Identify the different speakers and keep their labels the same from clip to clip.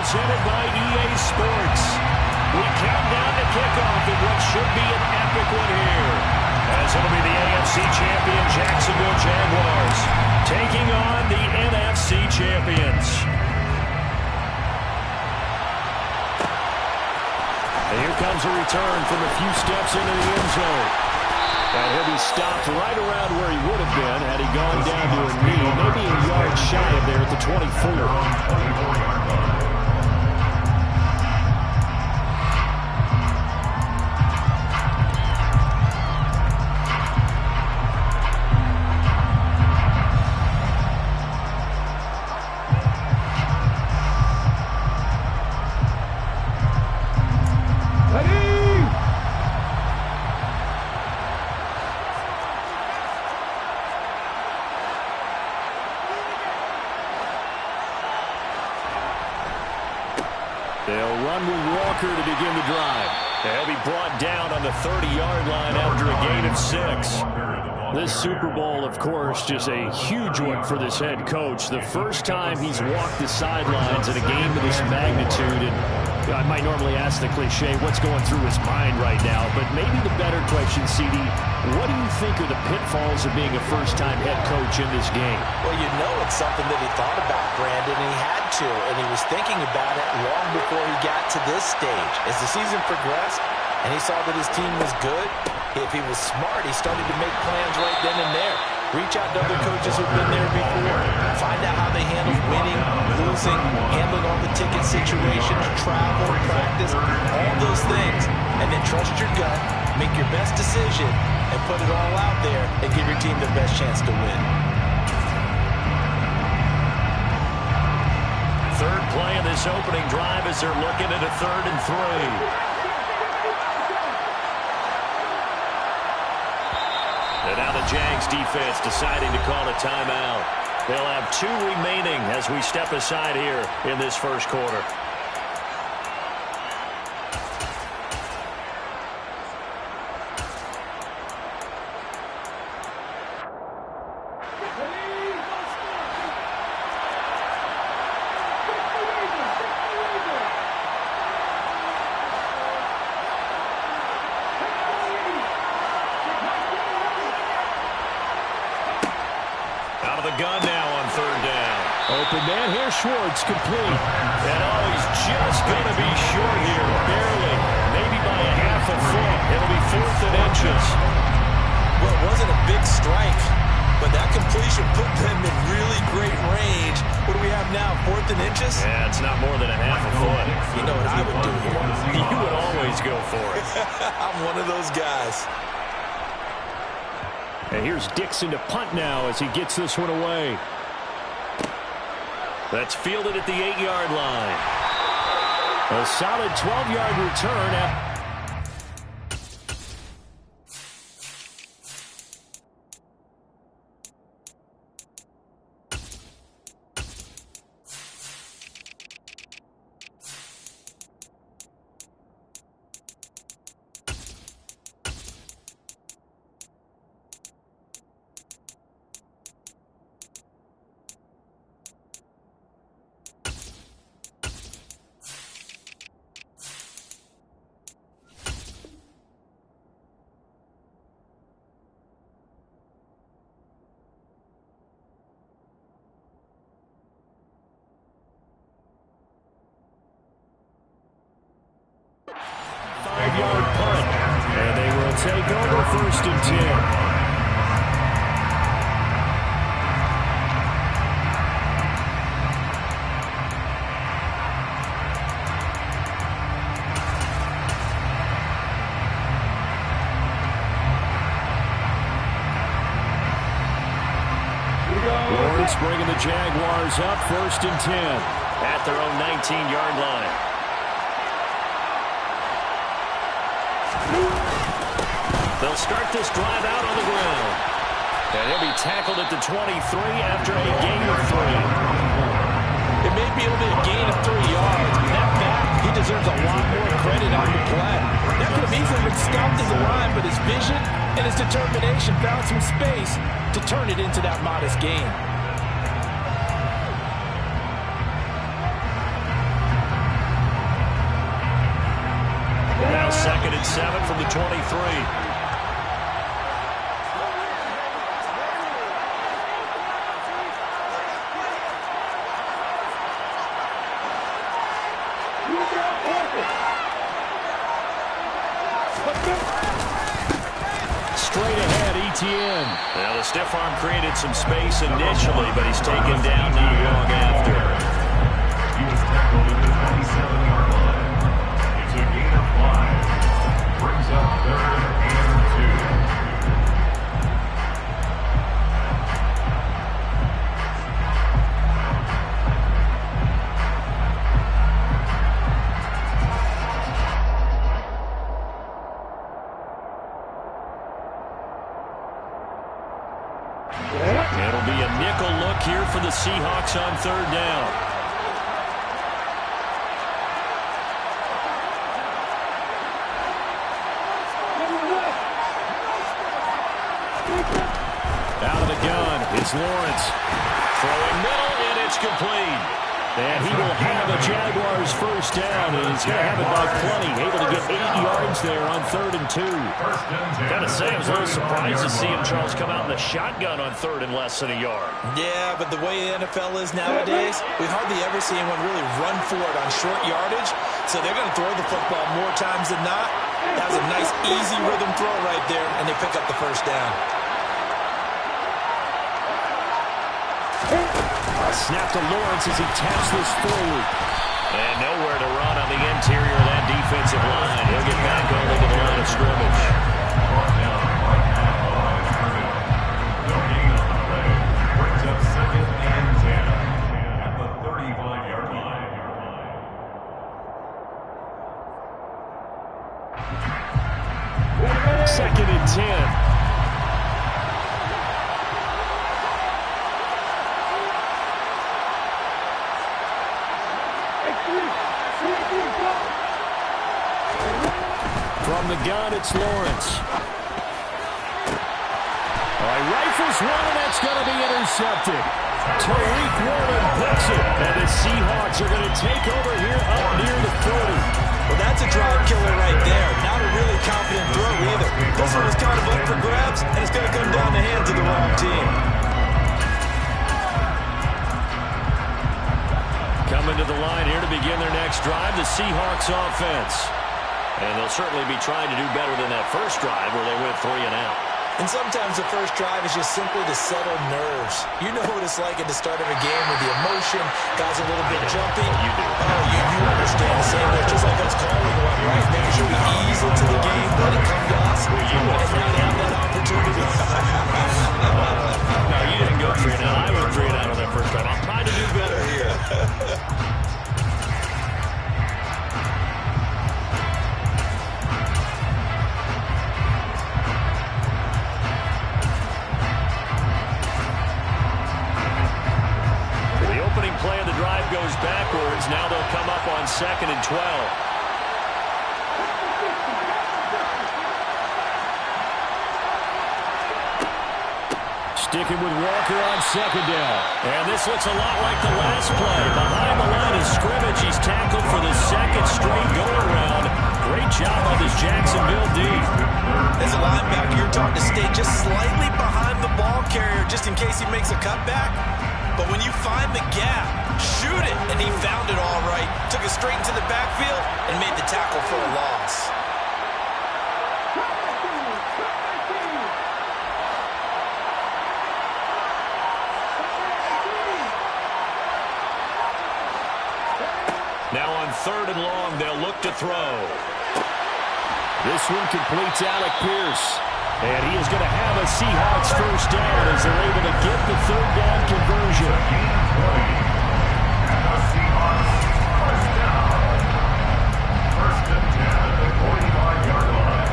Speaker 1: presented by EA Sports. We count down to kickoff in what should be an epic one here, as it'll be the AFC champion Jacksonville Jaguars taking on the NFC champions. And here comes a return from a few steps into the end zone. And he'll be stopped right around where he would have been had he gone down to a knee, maybe a yard shy of there at the 24. They'll run with Walker to begin the drive. They'll be brought down on the 30-yard line after a gain of 6. This Super Bowl, of course, just a huge one for this head coach. The first time he's walked the sidelines in a game of this magnitude. And I might normally ask the cliche, what's going through his mind right now? But maybe the better question, CD, what do you think are the pitfalls of being a first-time head coach in this game?
Speaker 2: Well, you know it's something that he thought about, Brandon, and he had to, and he was thinking about it long before he got to this stage. As the season progressed and he saw that his team was good, if he was smart, he started to make plans right then and there. Reach out to other coaches who've been there before. Find out how they handle winning, losing, handling all the ticket situations, travel, practice, all those things. And then trust your gut, make your best decision, and put it all out there and give your team the best chance to win.
Speaker 1: Third play of this opening drive as they're looking at a 3rd and 3. And now the Jags defense deciding to call a timeout. They'll have 2 remaining as we step aside here in this first quarter. Out of the gun now on 3rd down. Open man here, Schwartz, complete. And he's just going to be short here, barely, maybe by a half a foot. It'll be 4th and inches.
Speaker 2: Well, it wasn't a big strike, but that completion put them in really great range. What do we have now, 4th and inches?
Speaker 1: Yeah, it's not more than a half a foot.
Speaker 2: You know what I would do here?
Speaker 1: You would always go for it.
Speaker 2: I'm one of those guys.
Speaker 1: And here's Dixon to punt now as he gets this one away. That's fielded at the 8-yard line. A solid 12-yard return. Yard punt, and they will take over 1st and 10. Lawrence bringing the Jaguars up 1st and 10 at their own 19-yard line. They'll start this drive out on the ground. And he'll be tackled at the 23 after a gain of 3.
Speaker 2: It may be only a gain of 3 yards, but that back, he deserves a lot more credit on the play. That could have easily been stopped at the line, but his vision and his determination found some space to turn it into that modest gain.
Speaker 1: 3. Straight ahead, ETN. Well, the stiff arm created some space initially, but he's taken down not long after.
Speaker 3: He was tackled at the 27-yard line. It's a gain of 5. Brings up 3rd and 2.
Speaker 1: It'll be a nickel look here for the Seahawks on 3rd down. Out of the gun is Lawrence. Throwing middle, and it's complete. And he will have a Jaguars first down, and he's going to have it by plenty. Able to get 8 yards there on 3rd and 2. Gotta say, I was a little surprised to see him, Charles, come out in the shotgun on 3rd and less than a yard.
Speaker 2: Yeah, but the way the NFL is nowadays, we hardly ever see anyone really run for it on short yardage. So they're going to throw the football more times than not. That was a nice, easy rhythm throw right there, and they pick up the first down.
Speaker 1: Snap to Lawrence as he taps this forward. And nowhere to run on the interior of that defensive line. He'll get back over to the line of scrimmage.
Speaker 3: Brought down right at the line of scrimmage. No gain on the play. Brings up 2nd and 10 at the 35-yard line.
Speaker 1: 2nd and 10. From the gun, it's Lawrence. All right, rifles one, and that's going to be intercepted. Tariq Woolen picks it, and the Seahawks are going to take over here up near the 40.
Speaker 2: Well, that's a drive killer right there. Not a really confident throw either. This one was kind of up for grabs, and it's going to come down the hands of the wrong team.
Speaker 1: Coming to the line here to begin their next drive, the Seahawks offense. And they'll certainly be trying to do better than that first drive where they went 3 and out.
Speaker 2: And sometimes the first drive is just simply to settle nerves. You know what it's like at the start of a game with the emotion, guys a little bit jumpy.
Speaker 1: You do.
Speaker 2: Oh, you understand the same way, just like us calling one, right? Making sure we ease into the game, let it come to us.
Speaker 1: Well, you went
Speaker 2: and not have that opportunity.
Speaker 1: No, you didn't go 3 and out. I went 3 and out on that first drive. I'm trying to do better here. Play of the drive goes backwards. Now they'll come up on 2nd and 12. Sticking with Walker on 2nd down. And this looks a lot like the last play. Behind the line of scrimmage, he's tackled for the 2nd straight go-around. Great job on this Jacksonville D.
Speaker 2: As a linebacker, you're taught to stay just slightly behind the ball carrier just in case he makes a cutback. But when you find the gap, shoot it. And he found it all right. Took it straight into the backfield and made the tackle for a loss.
Speaker 1: Now on 3rd and long, they'll look to throw. This one completes Alec Pierce. And he is going to have a Seahawks first down as they're able to get the 3rd down conversion.
Speaker 3: First and 10 at the 45-yard line.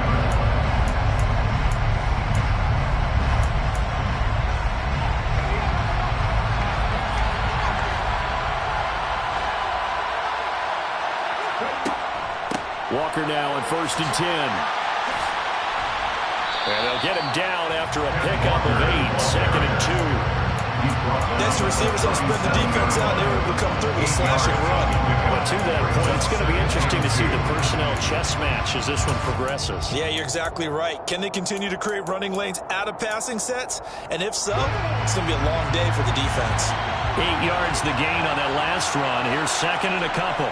Speaker 1: Walker now on 1st and 10. And they'll get him down after a pickup of 8. 2nd and 2.
Speaker 2: Next, the receivers don't spread the defense out. They were able to come through with a slash and run.
Speaker 1: But to that point, it's going to be interesting to see the personnel chess match as this one progresses.
Speaker 2: Yeah, you're exactly right. Can they continue to create running lanes out of passing sets? And if so, it's going to be a long day for the defense.
Speaker 1: 8 yards the gain on that last run. Here's second and a couple.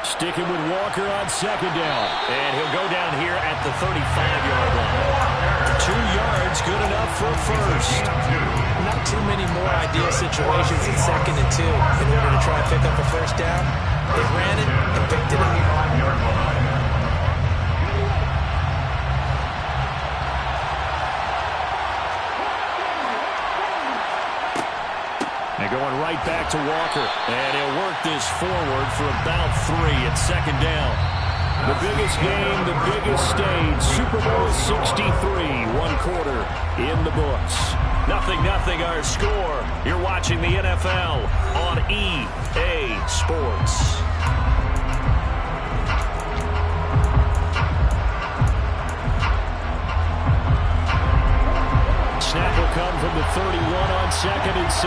Speaker 1: Sticking with Walker on second down. And he'll go down here at the 35-yard line. 2 yards, good enough for a first.
Speaker 2: Not too many more ideal situations in second and 2 in order to try and pick up a first down. They ran it and picked it up.
Speaker 1: And going right back to Walker. And he'll work this forward for about 3 at second down. The biggest game, the biggest stage, Super Bowl 63, 1 quarter in the books. 0-0 our score. You're watching the NFL on EA Sports. Snap will come from the 31 on second and 7.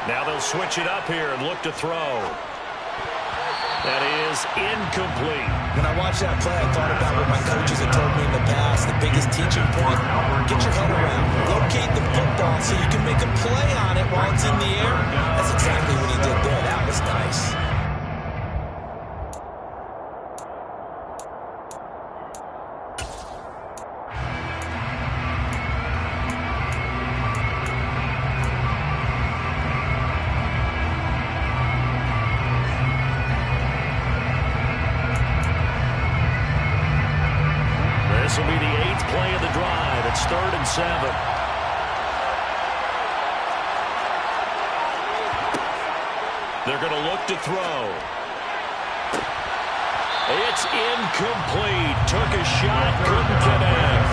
Speaker 1: Now they'll switch it up here and look to throw. That is incomplete.
Speaker 2: When I watched that play, I thought about what my coaches had told me in the past. The biggest teaching point, get your head around. Locate the football so you can make a play on it while it's in the air. That's exactly what he did there. That was nice.
Speaker 1: This will be the 8th play of the drive. It's 3rd and 7. They're going to look to throw. It's incomplete. Took a shot, couldn't connect.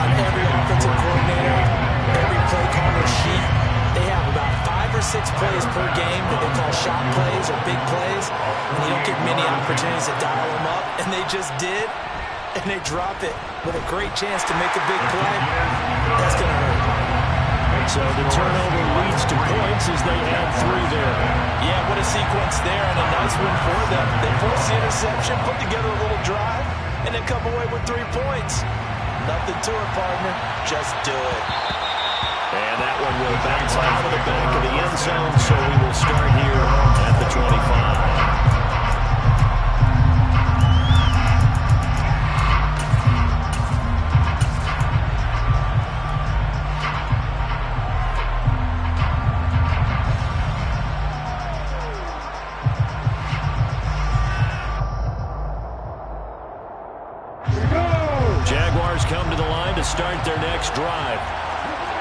Speaker 2: On every offensive coordinator, every play caller sheet, they have about 5 or 6 plays per game that they call shot plays or big plays. And you don't get many opportunities to dial them up, and they just did. And they drop it with a great chance to make a big play. That's going to hurt.
Speaker 1: So the turnover leads to points as they add 3 there.
Speaker 2: Yeah, what a sequence there, and a nice win for them. They force the interception, put together a little drive, and then come away with 3 points. Nothing to it, partner. Just do it.
Speaker 1: And that one will bounce out of the back of the end zone, so we will start here at the 25. Jaguars come to the line to start their next drive.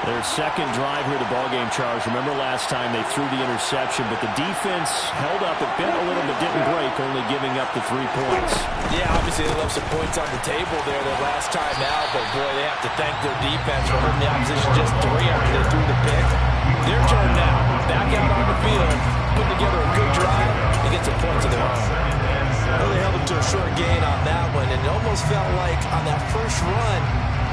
Speaker 1: Their second drive here of the ballgame, Charles. Remember last time they threw the interception, but the defense held up. It bent a little but didn't break, only giving up the 3 points.
Speaker 2: Yeah, obviously they left some points on the table there the last time out, but boy, they have to thank their defense for holding the opposition just 3 after they threw the pick. Their turn now. Back out on the field, put together a good drive, and get some points of their own. Really held them to a short gain on that one, and it almost felt like on that first run,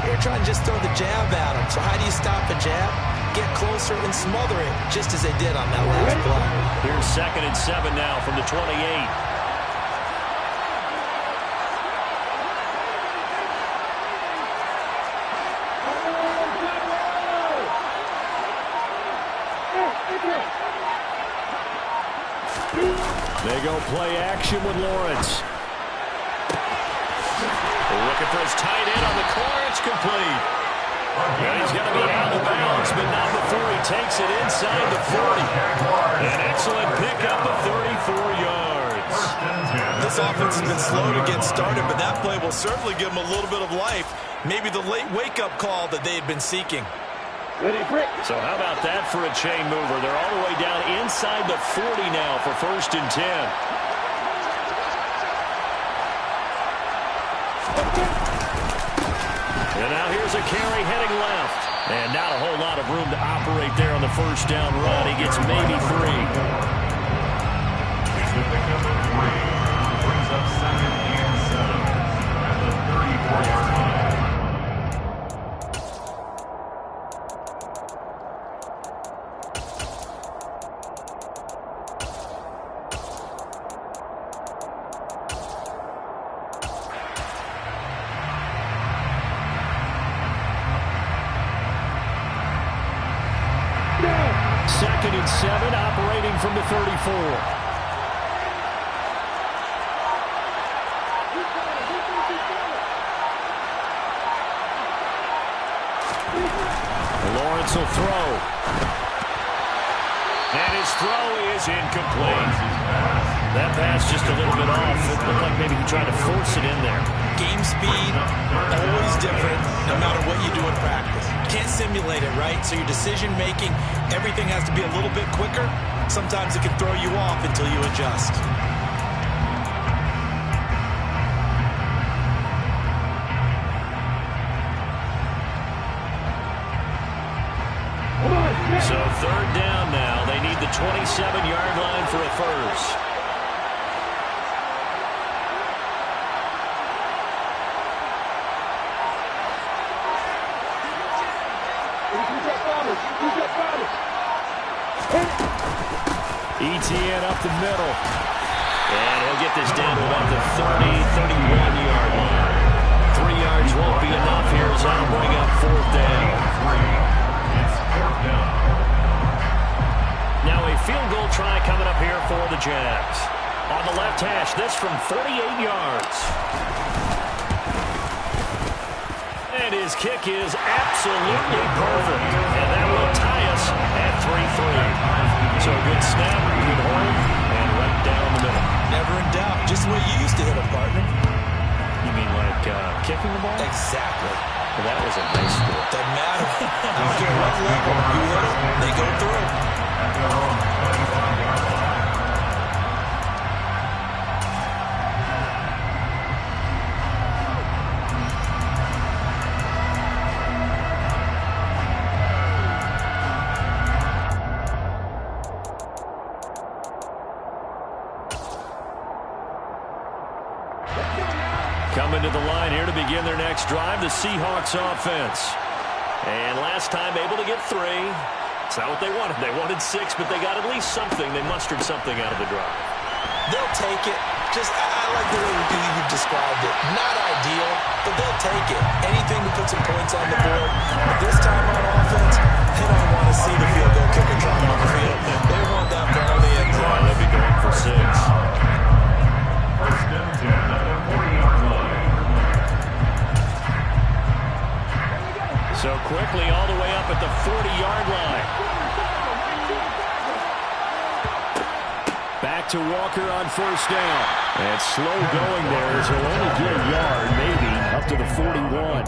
Speaker 2: they were trying to just throw the jab at them. So how do you stop a jab? Get closer and smother it, just as they did on that last play.
Speaker 1: Here's 2nd and 7 now from the 28. They go play action with Lawrence. Looking for his tight end on the corner. It's complete. And he's going to be out of bounds, but not before he takes it inside the 40. An excellent pickup of 34 yards.
Speaker 2: This offense has been slow to get started, but that play will certainly give them a little bit of life. Maybe the late wake-up call that they had been seeking.
Speaker 1: So how about that for a chain mover? They're all the way down inside the 40 now for 1st and 10. And now here's a carry heading left. And not a whole lot of room to operate there on the 1st down run. He gets maybe 3.
Speaker 3: He's the pickup of 3. Brings up 2nd and 7.
Speaker 1: Second and 7, operating from the 34. Lawrence will throw. And his throw is incomplete. That pass just a little bit off. It looked like maybe he tried to force it in there.
Speaker 2: Game speed, always different, no matter what you do in practice. Can't simulate it, right? So your decision-making, everything has to be a little bit quicker. Sometimes it can throw you off until you adjust.
Speaker 1: So third down now. They need the 27-yard line for a first. ETN up the middle. And he'll get this down to about the 31-yard line. 3 yards won't be enough here as that'll bring up fourth down. Now a field goal try coming up here for the Jags. On the left hash, this from 48 yards. And his kick is absolutely perfect. And that will tie us at 3-3. So a good snap, good hold, and right down the middle.
Speaker 2: Never in doubt. Just the way you used to hit them, partner.
Speaker 1: You mean like kicking the ball?
Speaker 2: Exactly.
Speaker 1: Well, that was a nice score.
Speaker 2: Doesn't matter. I don't care what level you hit them, they go through.
Speaker 1: Coming to the line here to begin their next drive, the Seahawks offense. And last time able to get 3. It's not what they wanted. They wanted 6, but they got at least something. They mustered something out of the drive.
Speaker 2: They'll take it. I like the way you described it. Not ideal, but they'll take it. Anything to put some points on the board. But this time on offense, they don't want to see the field goal kicker drop on the field. They want that ball in the end zone.
Speaker 1: They'll be going for 6.
Speaker 3: First and 10 at the 40-yard line.
Speaker 1: So quickly all the way up at the 40-yard line. Back to Walker on first down. And slow going there as he'll only get a yard, maybe, up to the 41.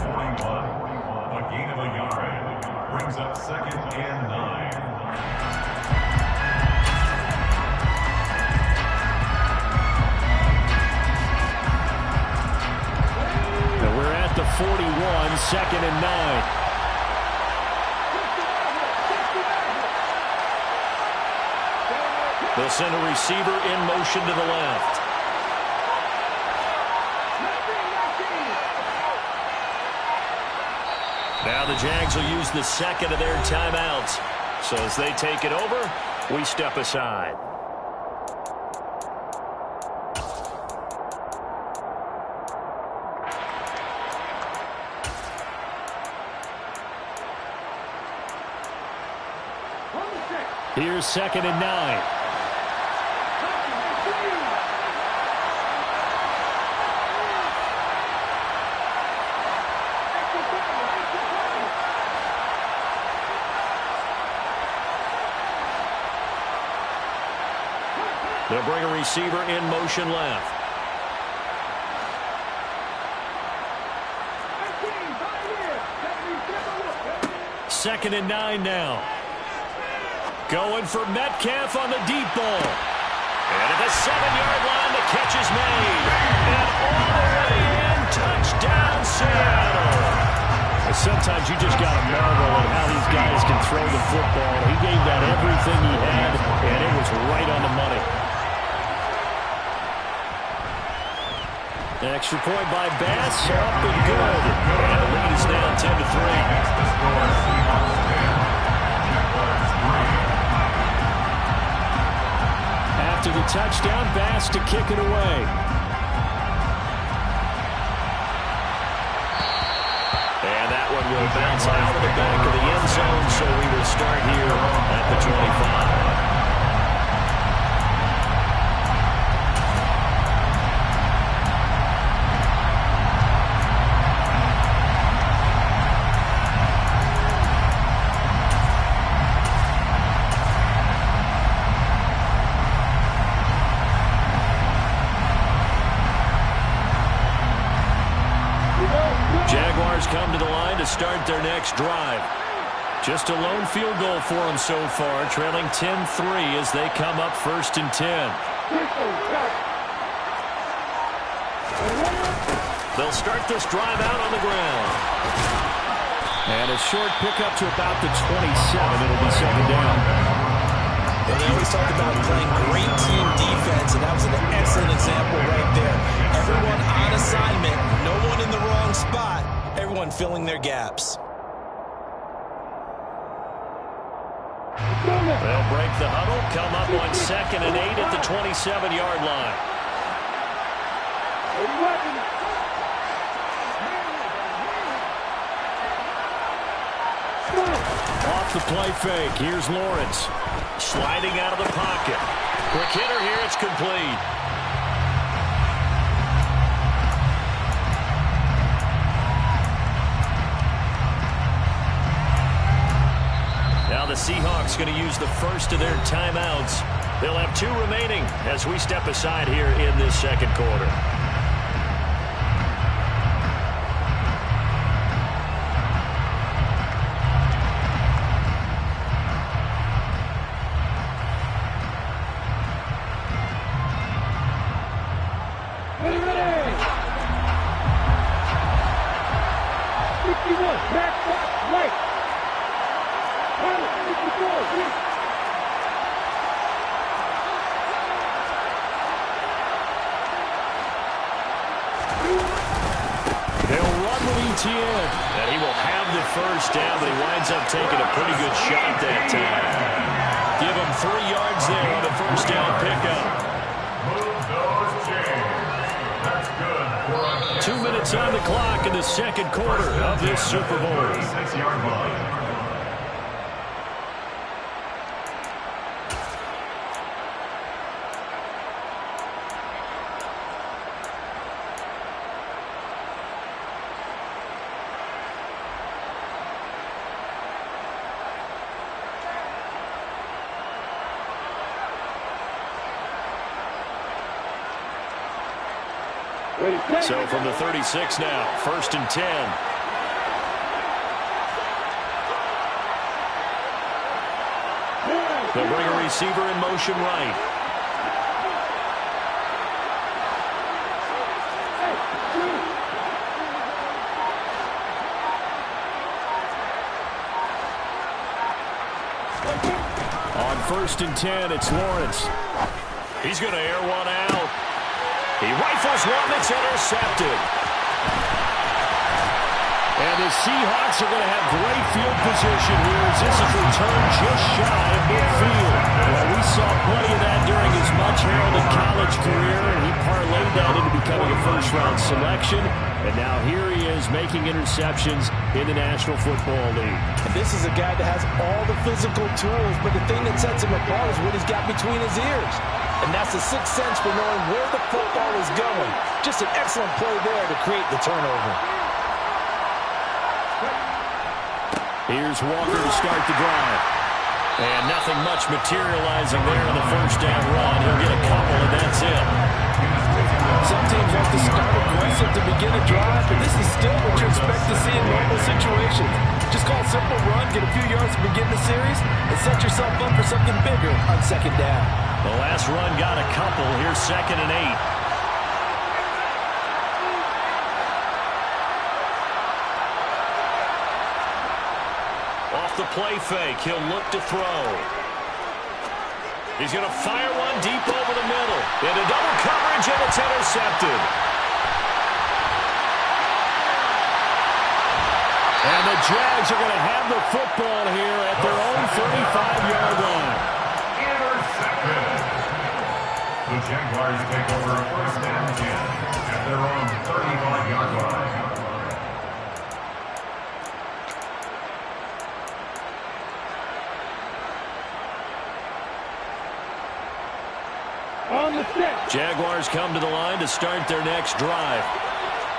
Speaker 3: A gain of a yard. Brings up second and 9.
Speaker 1: And we're at the 41, second and 9. They'll send a receiver in motion to the left. Now the Jags will use the second of their timeouts. So as they take it over, we step aside. Here's second and 9. They'll bring a receiver in motion left. Second and 9 now. Going for Metcalf on the deep ball. And at the 7-yard line, the catch is made. And all the way in, touchdown Seattle. Sometimes you just got to marvel at how these guys can throw the football. He gave that everything he had, and it was right on the money. Extra point by Bass, up and good. And the lead is now 10-3.
Speaker 3: The score, Seahawks 10, Jaguars 3.
Speaker 1: After the touchdown, Bass to kick it away. And that one will bounce out of the back of the end zone, so we will start here at the 25. Jaguars come to the line to start their next drive. Just a lone field goal for them so far, trailing 10-3 as they come up 1st and 10. They'll start this drive out on the ground. And a short pickup to about the 27. It'll be 2nd down.
Speaker 2: They always talk about playing great team defense, and that was an excellent example right there. Everyone on assignment, no one in the wrong spot, everyone filling their gaps.
Speaker 1: They'll break the huddle, come up on 2nd and 8 at the 27-yard line. Off the play fake, here's Lawrence. Sliding out of the pocket. Quick hitter here, it's complete. Now the Seahawks going to use the first of their timeouts. They'll have 2 remaining as we step aside here in this 2nd quarter. And he will have the 1st down, but he winds up taking a pretty good shot that time. Give him 3 yards there on the 1st down pickup.
Speaker 3: Move those chains. That's good.
Speaker 1: 2 minutes on the clock in the 2nd quarter of this Super Bowl.
Speaker 3: 36-yard line.
Speaker 1: So from the 36 now, 1st and 10. They'll bring a receiver in motion right. On 1st and 10, it's Lawrence. He's going to air one out. He rifles one that's intercepted. And the Seahawks are going to have great field position here as this is returned just shy of midfield. Well, we saw plenty of that during his much-heralded college career, and he parlayed that into becoming a first-round selection. And now here he is making interceptions in the National Football League.
Speaker 2: And this is a guy that has all the physical tools, but the thing that sets him apart is what he's got between his ears. And that's the sixth sense for knowing where the football is going. Just an excellent play there to create the turnover.
Speaker 1: Here's Walker to start the drive. And nothing much materializing there in the first down run. He'll get a couple, and that's it.
Speaker 2: Some teams have to start aggressive to begin a drive, but this is still what you expect to see in normal situations. Just call a simple run, get a few yards to begin the series, and set yourself up for something bigger on second down.
Speaker 1: The last run got a couple. Here's 2nd and 8. Off the play fake, he'll look to throw. He's going to fire one deep over the middle. Into double coverage, and it's intercepted. the Jags are going to have the football here at their own 35-yard line.
Speaker 3: Intercepted. The Jaguars take over a 1st and 10 at their own 35-yard line.
Speaker 1: Jaguars come to the line to start their next drive.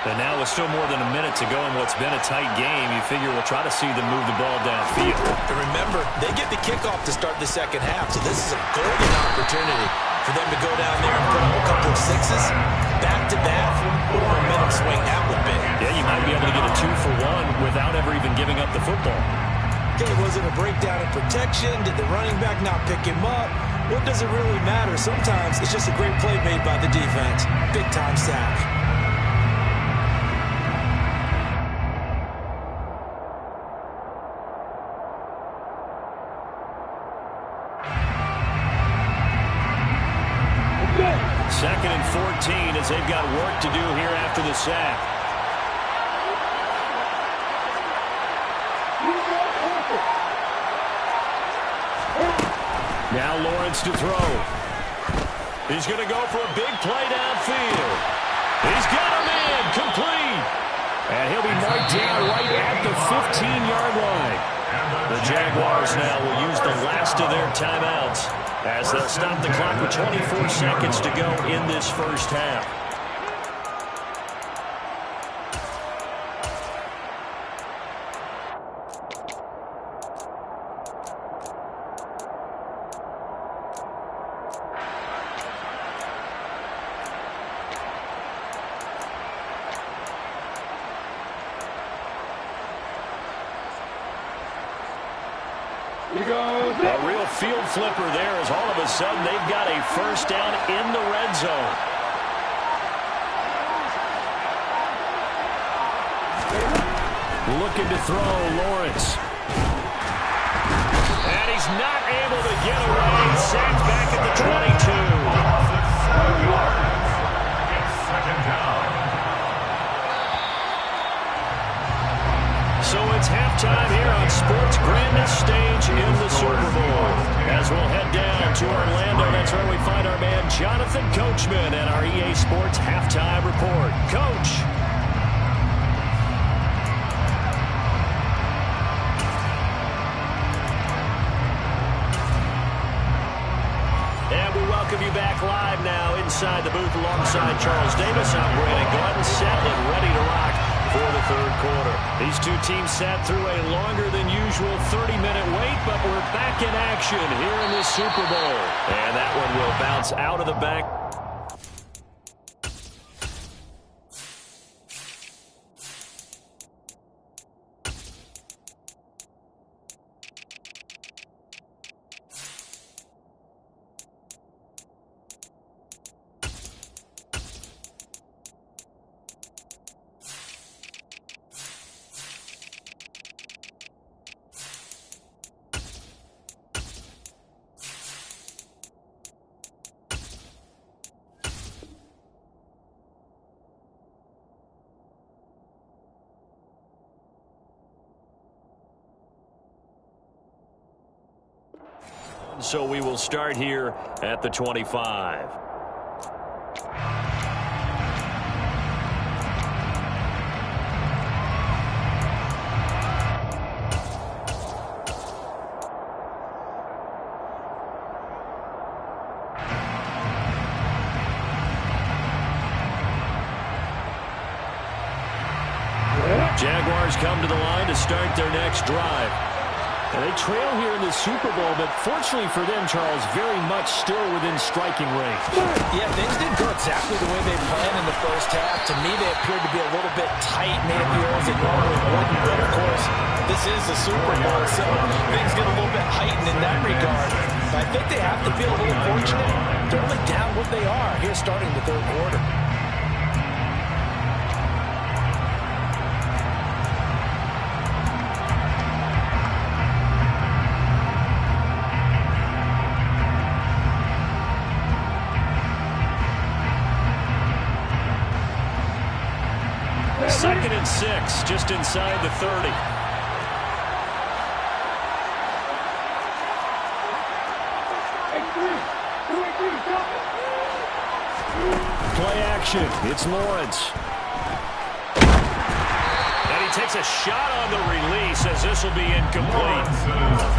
Speaker 1: And now with still more than a minute to go in what's been a tight game, you figure we'll try to see them move the ball downfield.
Speaker 2: And remember, they get the kickoff to start the second half, so this is a golden opportunity for them to go down there and put up a couple of sixes. Back-to-back, what a momentum swing that would be.
Speaker 1: Yeah, you might be able to get a 2-for-1 without ever even giving up the football.
Speaker 2: Okay, was it a breakdown in protection? Did the running back not pick him up? What does it really matter? Sometimes it's just a great play made by the defense. Big-time sack.
Speaker 1: Second and 14 as they've got work to do here after the sack. Now Lawrence to throw. He's going to go for a big play downfield. He's got him in, complete. And he'll be marked down right at the 15-yard line. The Jaguars now will use the last of their timeouts as they'll stop the clock with 24 seconds to go in this first half. A real field flipper there as all of a sudden they've got a first down in the red zone. Looking to throw, Lawrence. And he's not able to get away. Sacked back at the 22.
Speaker 3: It's 2nd down.
Speaker 1: So it's halftime here on sports' grandest stage in the Super Bowl. As we'll head down to Orlando, that's where we find our man Jonathan Coachman and our EA Sports Halftime Report. Coach. And we welcome you back live now inside the booth alongside Charles Davis. I'm Brandon Gordon, set and ready to rock for the third quarter. These two teams sat through a longer than usual 30-minute wait, but we're back in action here in the Super Bowl. And that one will bounce out of the back. So we will start here at the 25. Jaguars come to the line to start their next drive. And they trail here in the Super Bowl, but fortunately for them, Charles, very much still within striking range.
Speaker 2: Yeah, things didn't go exactly the way they planned in the first half. To me, they appeared to be a little bit tight, made a few errors that normally wouldn't. But, of course, this is the Super Bowl, so things get a little bit heightened in that regard. But I think they have to feel a little fortunate. They're only down what they are here starting the third quarter.
Speaker 1: Second and 6, just inside the 30. Play action. It's Lawrence. And he takes a shot on the release as this will be incomplete.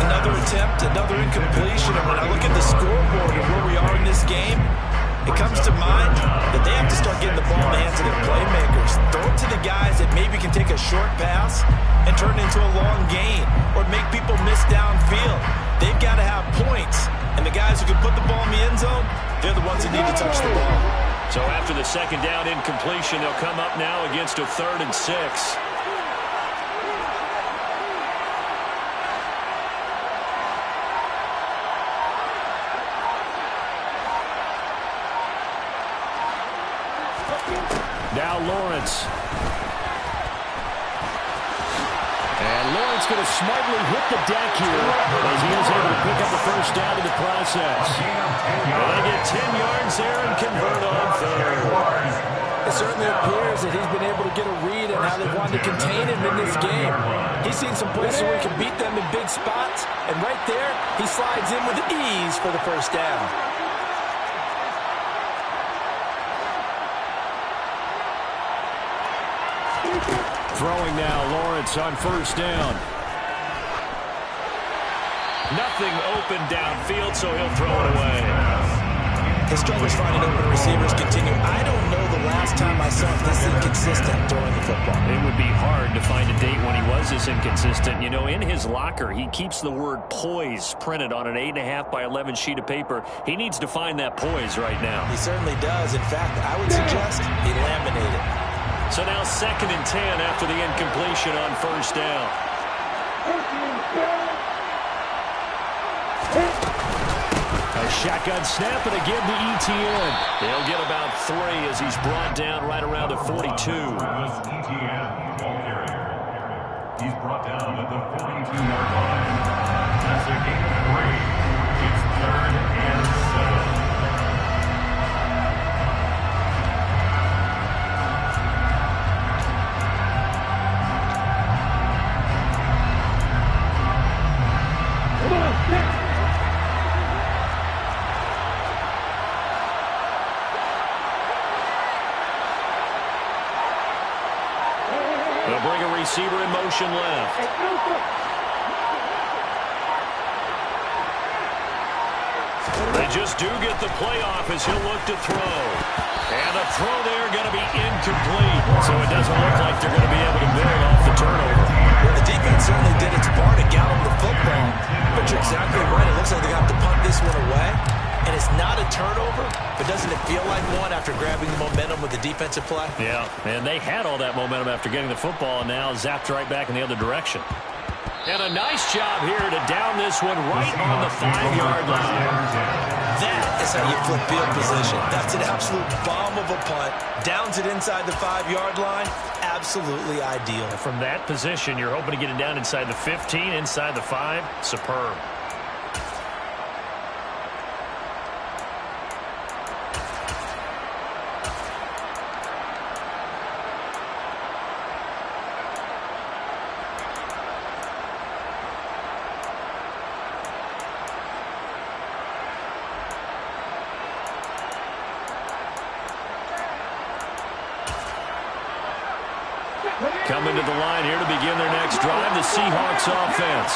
Speaker 2: Another attempt, another incompletion. And when I look at the scoreboard and where we are in this game, it comes to mind that they have to start getting the ball in the hands of their playmakers. Throw it to the guys that maybe can take a short pass and turn it into a long gain or make people miss downfield. They've got to have points. And the guys who can put the ball in the end zone, they're the ones that need to touch the ball.
Speaker 1: So after the second down incompletion, they'll come up now against a 3rd and 6. Now Lawrence. And Lawrence going to smartly hit the deck here as he is able to pick up the first down in the process. And they get 10 yards there and convert on 3rd.
Speaker 2: It certainly appears that he's been able to get a read on how they wanted to contain him in this game. He's seen some places where he can beat them in big spots, and right there, he slides in with ease for the first down.
Speaker 1: Throwing now, Lawrence on first down. Nothing open downfield, so he'll throw it away.
Speaker 2: His struggles finding open receivers continue. I don't know the last time I saw him this inconsistent throwing the football.
Speaker 1: It would be hard to find a date when he was this inconsistent. You know, in his locker, he keeps the word poise printed on an 8.5 by 11 sheet of paper. He needs to find that poise right now.
Speaker 2: He certainly does. In fact, I would suggest he laminate it.
Speaker 1: So now 2nd and 10 after the incompletion on first down. A shotgun snap and again to ETN. They'll get about 3 as he's brought down right around the 42.
Speaker 3: ETN ball carrier. He's brought down at the 42-yard line. That's a gain of 3. It's 3rd and 7.
Speaker 1: They'll bring a receiver in motion left. They just do get the playoff as he'll look to throw. And the throw there going to be incomplete. So it doesn't look like they're going to be able to build off the turnover.
Speaker 2: Well, the defense certainly did its part to gallop the football. But you're exactly right. It looks like they're going to have to punt this one away. And it's not a turnover, but doesn't it feel like one after grabbing the momentum with the defensive play?
Speaker 1: Yeah, and they had all that momentum after getting the football and now zapped right back in the other direction. And a nice job here to down this one right on the 5-yard line.
Speaker 2: That is how you flip field position. That's an absolute bomb of a punt. Downs it inside the 5-yard line. Absolutely ideal.
Speaker 1: And from that position, you're hoping to get it down inside the 15, inside the 5. Superb. Coming to the line here to begin their next drive, the Seahawks offense.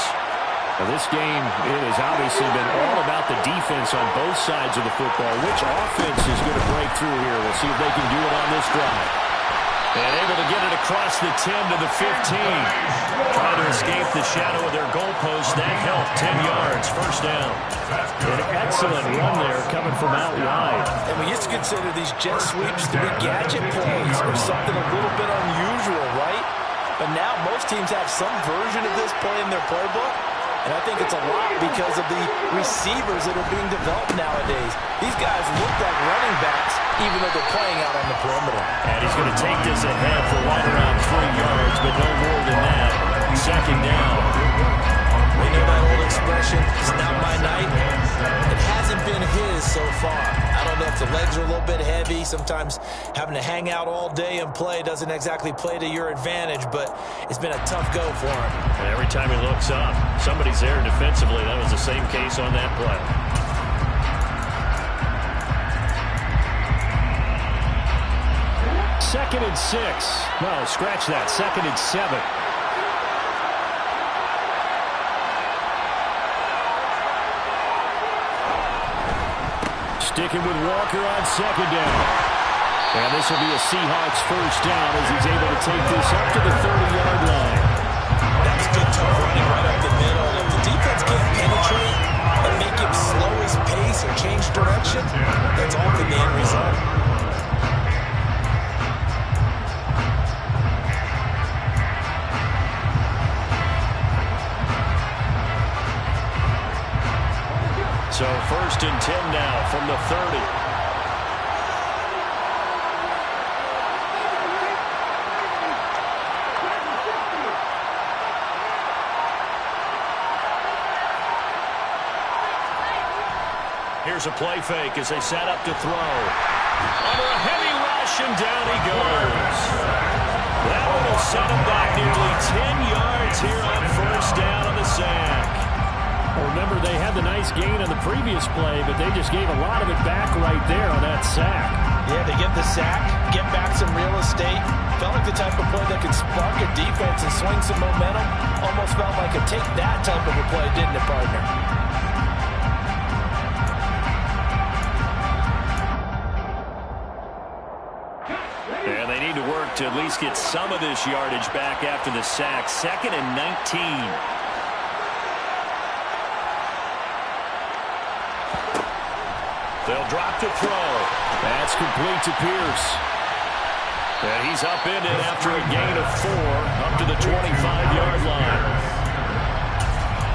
Speaker 1: Now this game, it has obviously been all about the defense on both sides of the football. Which offense is going to break through here? We'll see if they can do it on this drive. And able to get it across the 10 to the 15. Trying to escape the shadow of their goalpost. That helped. 10 yards. First down. An excellent run there coming from out wide.
Speaker 2: And we used to consider these jet sweeps to be gadget plays or something a little bit unusual, right? But now most teams have some version of this play in their playbook. And I think it's a lot because of the receivers that are being developed nowadays. These guys look like running backs, even though they're playing out on the perimeter.
Speaker 1: And he's going to take this ahead for right around 3 yards, but no more than that. Second down.
Speaker 2: We know that old expression, it's not my night. It hasn't been his so far. I don't know if the legs are a little bit heavy. Sometimes having to hang out all day and play doesn't exactly play to your advantage, but it's been a tough go for him.
Speaker 1: And every time he looks up, somebody's there defensively. That was the same case on that play. 2nd and 6. No, scratch that. 2nd and 7. Sticking with Walker on 2nd down. And this will be a Seahawks first down as he's able to take this up to the 30-yard line.
Speaker 2: That's good tough running right up the middle. If the defense can't penetrate and make him slow his pace or change direction, that's all the end result.
Speaker 1: So 1st and 10 now from the 30. Here's a play fake as they set up to throw. Under a heavy rush, and down he goes. That one will set him back nearly 10 yards here on 1st down on the sack. Well, remember, they had the nice gain on the previous play, but they just gave a lot of it back right there on that sack.
Speaker 2: Yeah, they get the sack, get back some real estate. Felt like the type of play that could spark a defense and swing some momentum. Almost felt like a take that type of a play, didn't it, partner?
Speaker 1: And they need to work to at least get some of this yardage back after the sack. 2nd and 19. They'll drop to throw. That's complete to Pierce. And he's up in it after a gain of 4 up to the 25-yard line.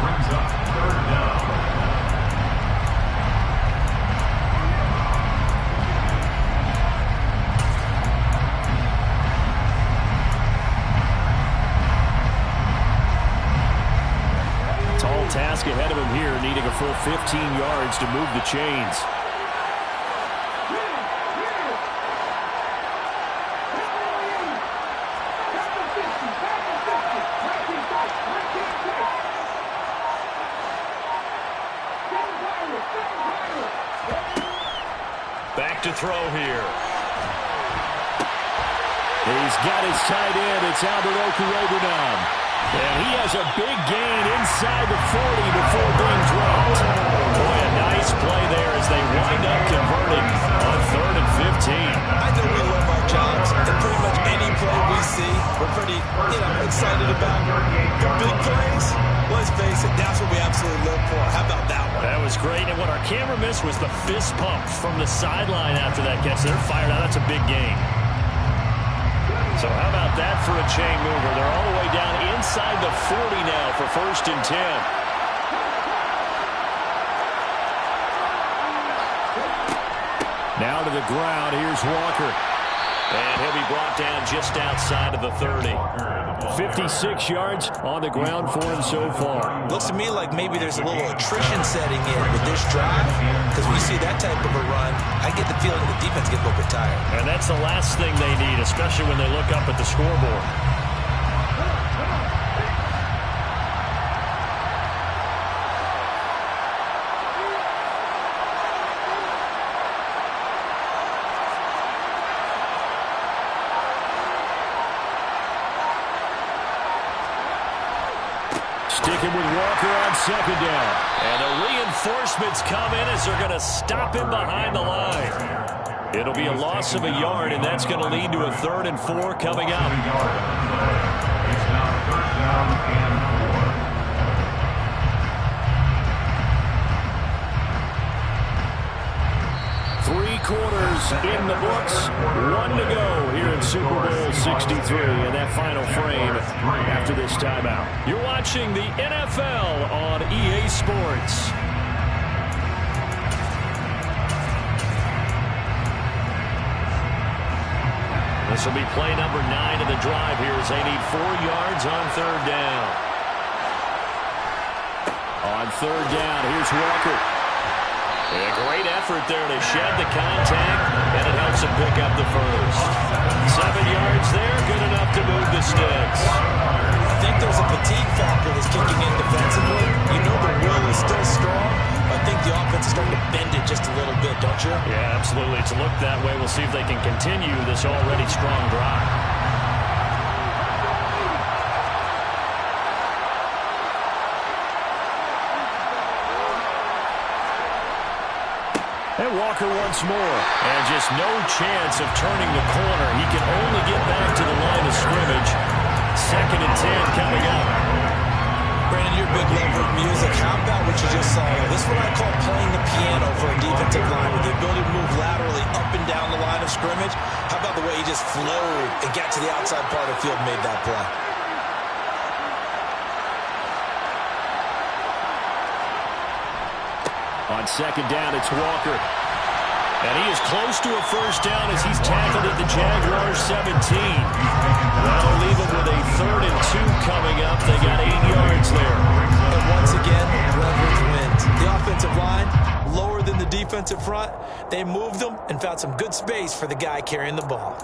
Speaker 3: Brings up 3rd down.
Speaker 1: Tall task ahead of him here, needing a full 15 yards to move the chains. Back to throw here. He's got his tight end. It's Albert Okurebunom. And he has a big gain inside the 40 before being dropped. Boy, a nice play there as they wind up converting on 3rd and 15.
Speaker 2: I know we love our jobs, and pretty much any play we see, we're pretty, excited about. The big plays, let's face it, that's what we absolutely live for. How about that one?
Speaker 1: That was great, and what our camera missed was the fist pump from the sideline after that catch. They're fired out. That's a big gain. So how about that for a chain mover? They're all the way down inside the 40 now for 1st and 10. Now to the ground. Here's Walker. And he'll be brought down just outside of the 30. 56 yards on the ground for him so far.
Speaker 2: Looks to me like maybe there's a little attrition setting in with this drive, because when you see that type of a run, I get the feeling the defense gets a little bit tired.
Speaker 1: And that's the last thing they need, especially when they look up at the scoreboard. Sticking with Walker on 2nd down. And the reinforcements come in as they're going to stop him behind the line. It'll be a loss of a yard, and that's going to lead to a 3rd and 4 coming up.
Speaker 3: It's now 3rd down and
Speaker 1: 4. 3 quarters in the books. 1 to go here in Super Bowl 63 in that final frame after this timeout. You're watching the NFL on EA Sports. This will be play number 9 of the drive here as they need 4 yards on 3rd down. On 3rd down, here's Walker. And a great effort there to shed the contact, and it helps him pick up the first. 7 yards there, good enough to move the sticks.
Speaker 2: I think there's a fatigue factor that's kicking in defensively. You know the will is still strong. I think the offense is starting to bend it just a little bit, don't you?
Speaker 1: Yeah, absolutely. It's looked that way. We'll see if they can continue this already strong drive. And Walker once more. And just no chance of turning the corner. He can only get back to the line of scrimmage. 2nd and 10 coming up.
Speaker 2: Brandon, you're a big lover of music. How about what you just saw? This is what I call playing the piano for a defensive line, with the ability to move laterally up and down the line of scrimmage. How about the way he just flowed and got to the outside part of the field and made that play?
Speaker 1: On 2nd down, it's Walker. And he is close to a first down as he's tackled at the Jaguars 17. That'll leave him with a 3rd and 2 coming up. They got 8 yards there.
Speaker 2: And once again, leverage wins. The offensive line, lower than the defensive front. They moved them and found some good space for the guy carrying the ball.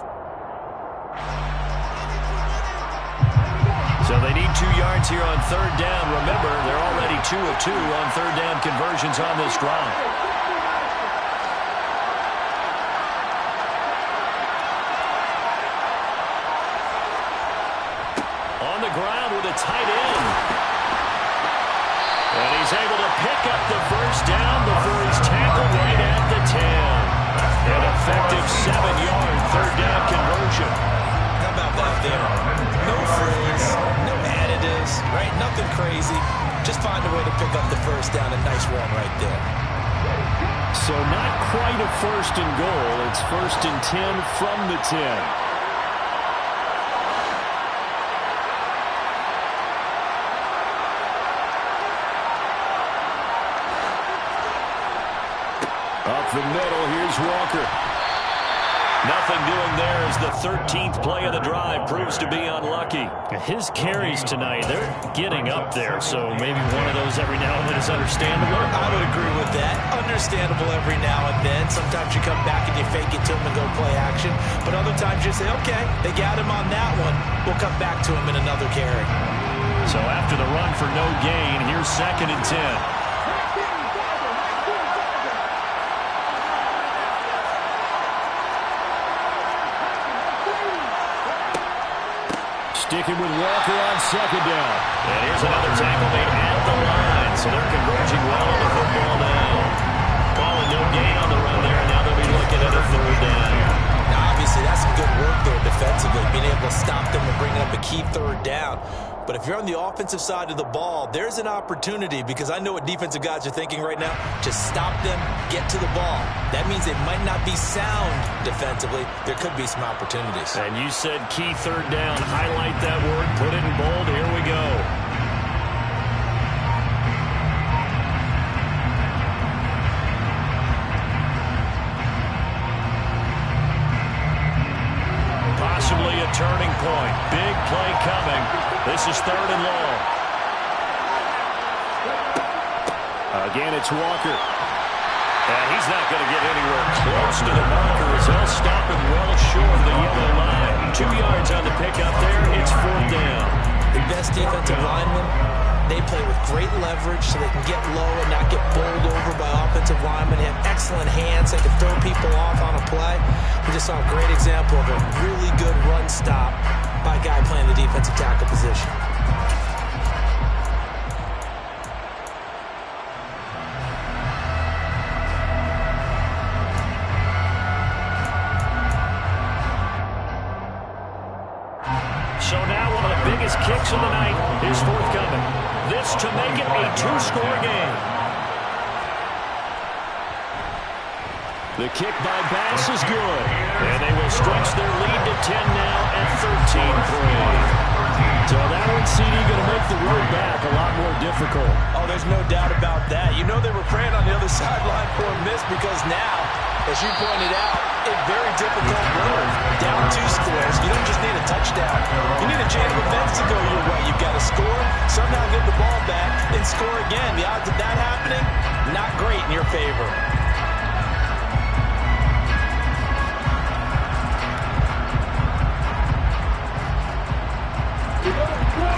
Speaker 1: So they need 2 yards here on 3rd down. Remember, they're already 2 of 2 on 3rd down conversions on this drive. On the ground with a tight end. And he's able to pick up the first down before he's tackled right at the 10. An effective 7-yard 3rd down conversion.
Speaker 2: How about that there? No frills, no additives, right? Nothing crazy. Just find a way to pick up the first down. A nice run right there.
Speaker 1: So not quite a 1st and goal. It's 1st and 10 from the 10. Up the middle, here's Walker. Nothing doing there as the 13th play of the drive proves to be unlucky. His carries tonight, they're getting up there, so maybe one of those every now and then is understandable.
Speaker 2: I would agree with that. Understandable every now and then. Sometimes you come back and you fake it to him and go play action. But other times you say, okay, they got him on that one. We'll come back to him in another carry.
Speaker 1: So after the run for no gain, here's 2nd and 10. Sticking with Walker on 2nd down. And here's another tackle made at the line. So they're converging well on the football now. Ball and no gain on the run there, and now they'll be looking at a 3rd down.
Speaker 2: Now, obviously, that's some good work there defensively, being able to stop them and bringing up a key 3rd down. But if you're on the offensive side of the ball, there's an opportunity, because I know what defensive guys are thinking right now. Just stop them, get to the ball. That means they might not be sound defensively. There could be some opportunities.
Speaker 1: And you said key 3rd down. Highlight that word, put it in bold. Here we go. Possibly a turning point. Big play coming. This is 3rd and long. Again, it's Walker. And he's not going to get anywhere close to the marker as he'll stop him well short of the yellow line. 2 yards on the pickup there. It's 4th down.
Speaker 2: The best defensive linemen, they play with great leverage so they can get low and not get bowled over by offensive linemen. They have excellent hands. They can throw people off on a play. We just saw a great example of a really good run stop by a guy playing the defensive tackle position.
Speaker 1: So now one of the biggest kicks of the night is forthcoming. This to make it a 2-score game. The kick by Bass is good. And they will stretch their lead to 10 now at 13-3. So that one, CD, going to make the road back a lot more difficult.
Speaker 2: Oh, there's no doubt about that. You know they were praying on the other sideline for a miss, because now, as you pointed out, a very difficult road. Down 2 scores. You don't just need a touchdown. You need a chain of events to go your way. You've got to score, somehow get the ball back, and score again. The odds of that happening, not great in your favor.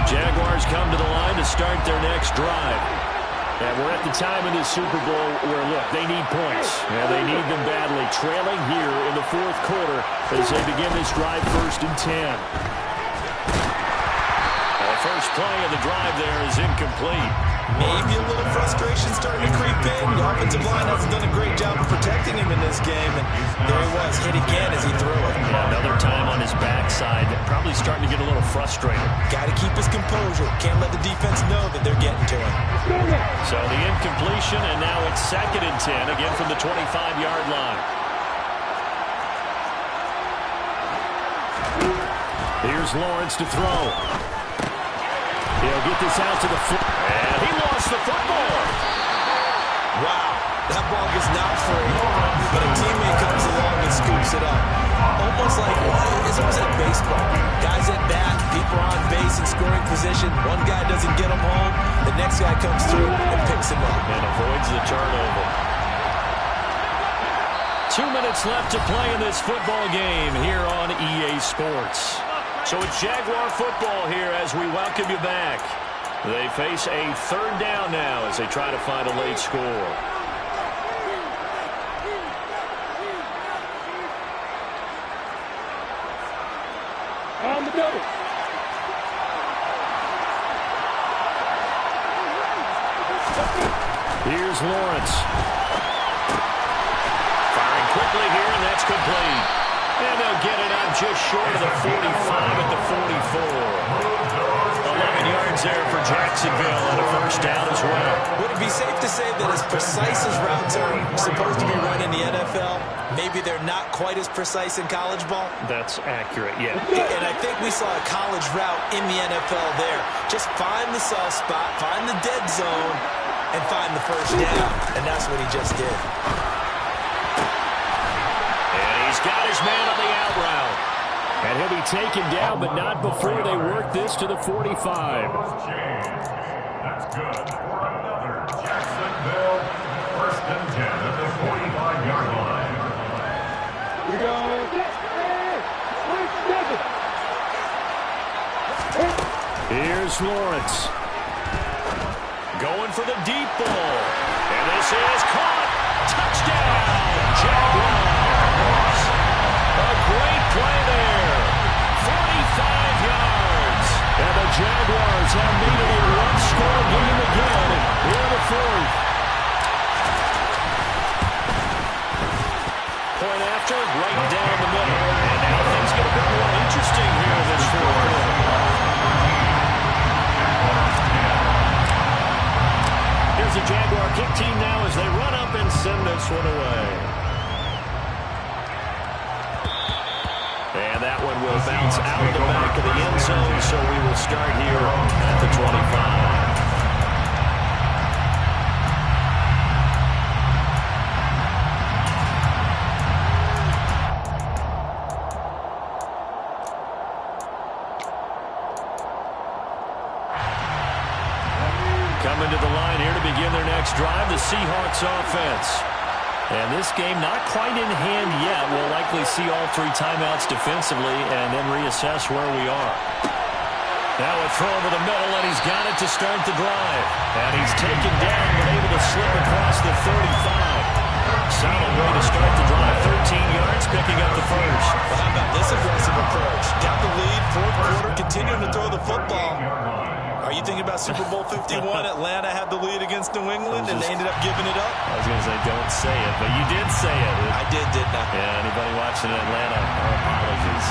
Speaker 1: Jaguars come to the line to start their next drive. And we're at the time in this Super Bowl where, look, they need points. And they need them badly. Trailing here in the fourth quarter as they begin this drive 1st and 10. The first play of the drive there is incomplete.
Speaker 2: Maybe a little frustration starting to creep in. The offensive line hasn't done a great job of protecting him in this game. And there he was, hit again as he threw it.
Speaker 1: Yeah, another time on his backside. Probably starting to get a little frustrated.
Speaker 2: Got to keep his composure. Can't let the defense know that they're getting to him.
Speaker 1: So the incompletion, and now it's 2nd and 10, again from the 25-yard line. Here's Lawrence to throw. He'll get this out to the floor. And he lost the football.
Speaker 2: Wow, that ball gets knocked free, but a teammate comes along and scoops it up. It's almost like baseball. Guys at bat, people are on base in scoring position. One guy doesn't get him home. The next guy comes through and picks him up.
Speaker 1: And avoids the turnover. 2 minutes left to play in this football game here on EA Sports. So it's Jaguar football here as we welcome you back. They face a 3rd down now as they try to find a late score.
Speaker 4: On the double.
Speaker 1: Here's Lawrence. Firing quickly here, and that's complete. And they'll get it out just short of the 45 at the 44. 11 yards there for Jacksonville and a 1st down as well.
Speaker 2: Would it be safe to say that as precise as routes are supposed to be run in the NFL, maybe they're not quite as precise in college ball?
Speaker 1: That's accurate, yeah.
Speaker 2: And I think we saw a college route in the NFL there. Just find the soft spot, find the dead zone, and find the 1st down. And that's what he just did.
Speaker 1: He's got his man on the out route. And he'll be taken down, but not before they work this to the 45.
Speaker 3: That's good for another Jacksonville 1st and 10 at the 45-yard line.
Speaker 4: We go.
Speaker 1: Here's Lawrence. Going for the deep ball. And this is caught. Touchdown, Jaguars. A great play there. 45 yards. And the Jaguars have made it a one-score game again here in the 4th. Point after, right down the middle. And now things get a bit more interesting here in this 4th. Here's the Jaguar kick team now as they run up and send this one away. And that one will bounce out of the back of the end zone, so we will start here at the 25. Coming to the line here to begin their next drive, the Seahawks offense. And this game not quite in hand yet. We'll likely see all 3 timeouts defensively and then reassess where we are. Now a throw over the middle, and he's got it to start the drive. And he's taken down, but able to slip across the 35. Solid way to start the drive. 13 yards, picking up the 1st.
Speaker 2: Well, how about this aggressive approach? Got the lead, 4th quarter, continuing to throw the football. Are you thinking about Super Bowl 51? Atlanta had the lead against New England, and they ended up giving it up?
Speaker 1: I was going to say, don't say it, but you did say it.
Speaker 2: I didn't I?
Speaker 1: Yeah, anybody watching in Atlanta, our apologies.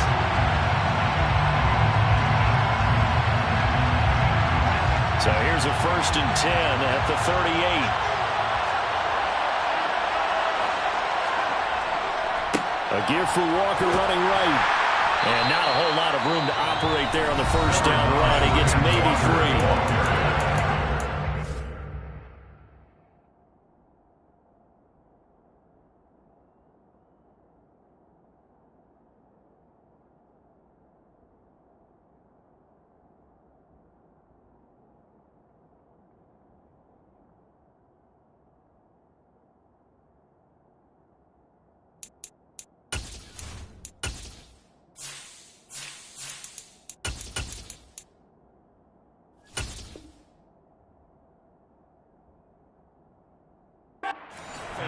Speaker 1: So here's a 1st and 10 at the 38. A give for Walker running right. And not a whole lot of room to operate there on the 1st down run. He gets maybe 3.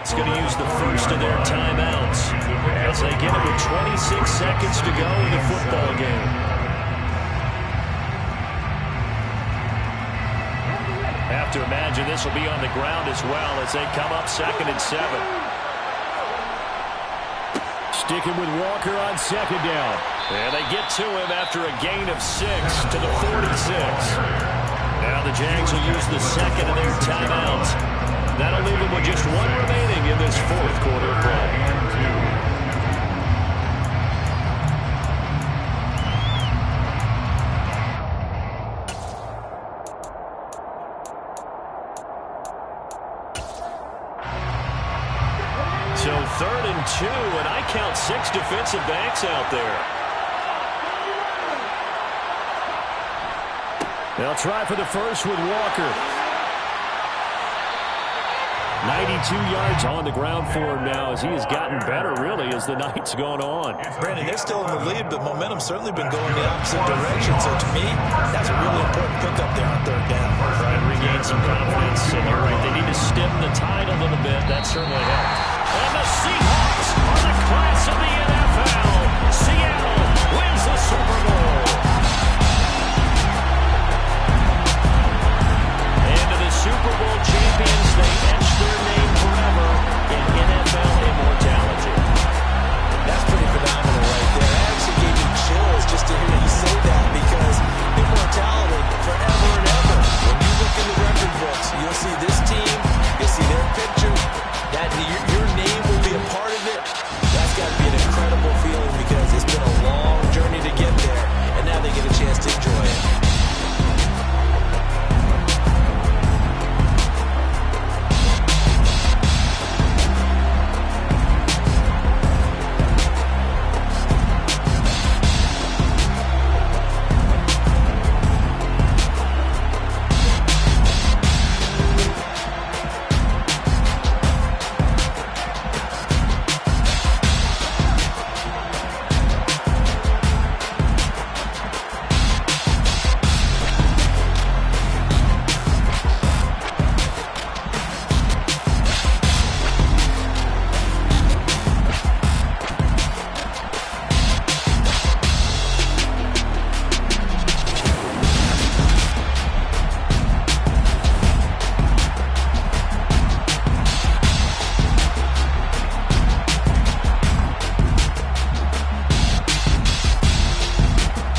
Speaker 1: It's going to use the first of their timeouts as they get it with 26 seconds to go in the football game. Have to imagine this will be on the ground as well as they come up 2nd and 7. Sticking with Walker on 2nd down. And they get to him after a gain of 6 to the 46. Now the Jags will use the second of their timeouts. That'll leave them with just 1 remaining in this 4th quarter of play. So 3rd and 2, and I count 6 defensive backs out there. They'll try for the first with Walker. 92 yards on the ground for him now as he has gotten better, really, as the night's gone on.
Speaker 2: Brandon, they're still in the lead, but momentum's certainly been going the opposite direction. So to me, that's a really important pickup there on 3rd down.
Speaker 1: Try and regain some confidence, and you're right, they need to stem the tide a little bit. That certainly